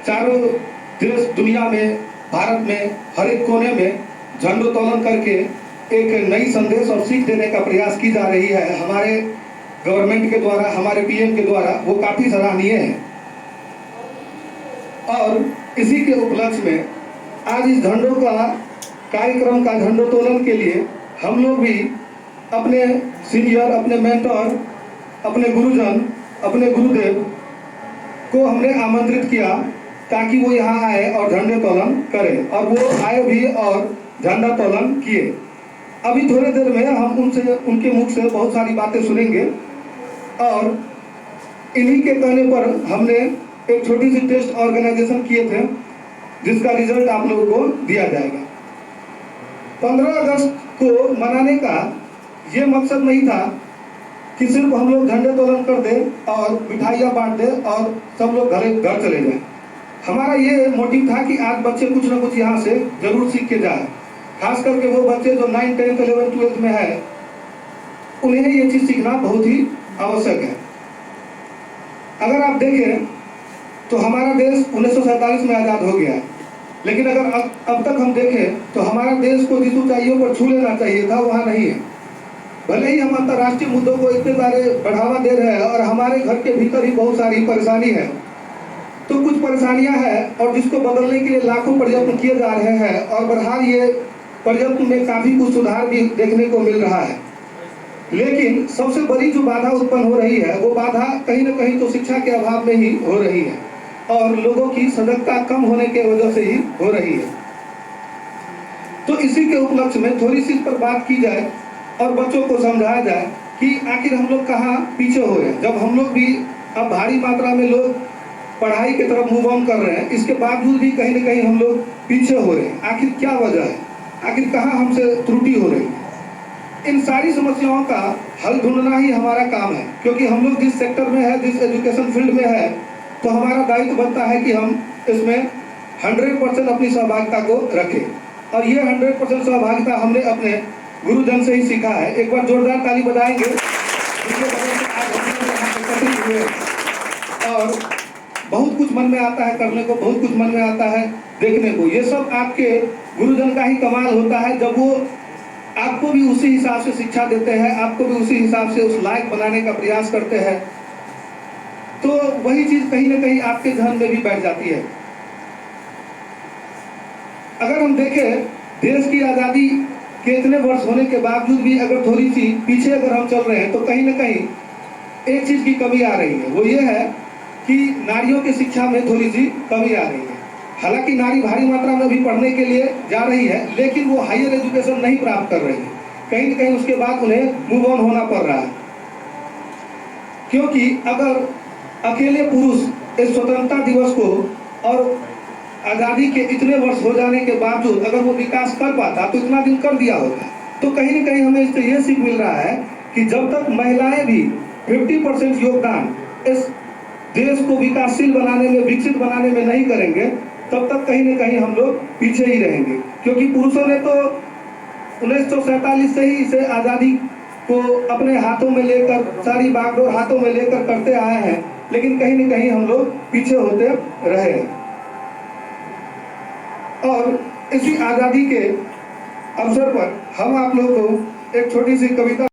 चारों देश दुनिया में, भारत में, हर एक कोने में झंडोत्तोलन करके एक नई संदेश और सीख देने का प्रयास की जा रही है हमारे गवर्नमेंट के द्वारा, हमारे पीएम के द्वारा। वो काफ़ी सराहनीय है। और इसी के उपलक्ष्य में आज इस झंडों का कार्यक्रम का झंडोत्तोलन के लिए हम लोग भी अपने सीनियर, अपने मेंटर, अपने गुरुजन, अपने गुरुदेव को हमने आमंत्रित किया ताकि वो यहाँ आए और झंडोत्तोलन करें, और वो आए भी और झंडोत्तोलन किए। अभी थोड़ी देर में हम उनके मुख से बहुत सारी बातें सुनेंगे और इन्हीं के कहने पर हमने एक छोटी सी टेस्ट ऑर्गेनाइजेशन किए थे जिसका रिजल्ट आप लोगों को दिया जाएगा। 15 अगस्त को मनाने का ये मकसद नहीं था कि सिर्फ हम लोग झंडोत्तोलन कर दें और मिठाइयाँ बांट दें और सब लोग घर चले जाएं। हमारा ये मोटिव था कि आज बच्चे कुछ ना कुछ यहाँ से जरूर सीख के जाए, खास करके वो बच्चे जो 9, 10, 11, 12 में है, उन्हें ये चीज़ सीखना बहुत ही आवश्यक है। अगर आप देखें तो हमारा देश 1947 में आज़ाद हो गया है, लेकिन अगर अब तक हम देखें तो हमारा देश को जिस ऊंचाइयों पर छू लेना चाहिए था वहाँ नहीं है। भले ही हम अंतर्राष्ट्रीय मुद्दों को इतने सारे बढ़ावा दे रहे हैं और हमारे घर के भीतर ही बहुत सारी परेशानी है, तो कुछ परेशानियां हैं और जिसको बदलने के लिए लाखों प्रयत्न किए जा रहे हैं और बहरहाल ये प्रयत्न में काफ़ी कुछ सुधार भी देखने को मिल रहा है। लेकिन सबसे बड़ी जो बाधा उत्पन्न हो रही है वो बाधा कहीं ना कहीं तो शिक्षा के अभाव में ही हो रही है और लोगों की सजगता कम होने के वजह से ही हो रही है। तो इसी के उपलक्ष्य में थोड़ी सी इस पर बात की जाए और बच्चों को समझाया जाए कि आखिर हम लोग कहाँ पीछे हो रहे हैं। जब हम लोग भी अब भारी मात्रा में लोग पढ़ाई की तरफ मूव ऑन कर रहे हैं, इसके बावजूद भी कहीं ना कहीं हम लोग पीछे हो रहे हैं। आखिर क्या वजह है, आखिर कहाँ हमसे त्रुटि हो रही है? इन सारी समस्याओं का हल ढूंढना ही हमारा काम है, क्योंकि हम लोग जिस सेक्टर में है, जिस एजुकेशन फील्ड में है, तो हमारा दायित्व बनता है कि हम इसमें 100% अपनी सहभागिता को रखें। और ये 100% सहभागिता हमने अपने गुरुजन से ही सीखा है। एक बार जोरदार ताली बजाएंगे और बहुत कुछ मन में आता है करने को, बहुत कुछ मन में आता है देखने को। ये सब आपके गुरुजन का ही कमाल होता है, जब वो आपको भी उसी हिसाब से शिक्षा देते हैं, आपको भी उसी हिसाब से उस लायक बनाने का प्रयास करते हैं, तो वही चीज कहीं ना कहीं आपके ध्यान में भी बैठ जाती है। अगर हम देखें देश की आज़ादी के इतने वर्ष होने के बावजूद भी अगर थोड़ी सी पीछे अगर हम चल रहे हैं, तो कहीं ना कहीं एक चीज की कमी आ रही है। वो ये है कि नारियों की शिक्षा में थोड़ी सी कमी आ रही है। हालांकि नारी भारी मात्रा में भी पढ़ने के लिए जा रही है, लेकिन वो हायर एजुकेशन नहीं प्राप्त कर रही है। कहीं ना कहीं उसके बाद उन्हें मूव ऑन होना पड़ रहा है, क्योंकि अगर अकेले पुरुष इस स्वतंत्रता दिवस को और आज़ादी के इतने वर्ष हो जाने के बावजूद अगर वो विकास कर पाता तो इतना दिन कर दिया होता। तो कहीं ना कहीं हमें इससे ये सीख मिल रहा है कि जब तक महिलाएं भी 50% योगदान इस देश को विकासशील बनाने में, विकसित बनाने में नहीं करेंगे, तब तक कहीं ना कहीं हम लोग पीछे ही रहेंगे। क्योंकि पुरुषों ने तो 1947 से ही इसे आज़ादी को अपने हाथों में लेकर, सारी बागडोर हाथों में लेकर करते आए हैं, लेकिन कहीं ना कहीं हम लोग पीछे होते रहे हैं। और इसी आज़ादी के अवसर पर हम आप लोगों को एक छोटी सी कविता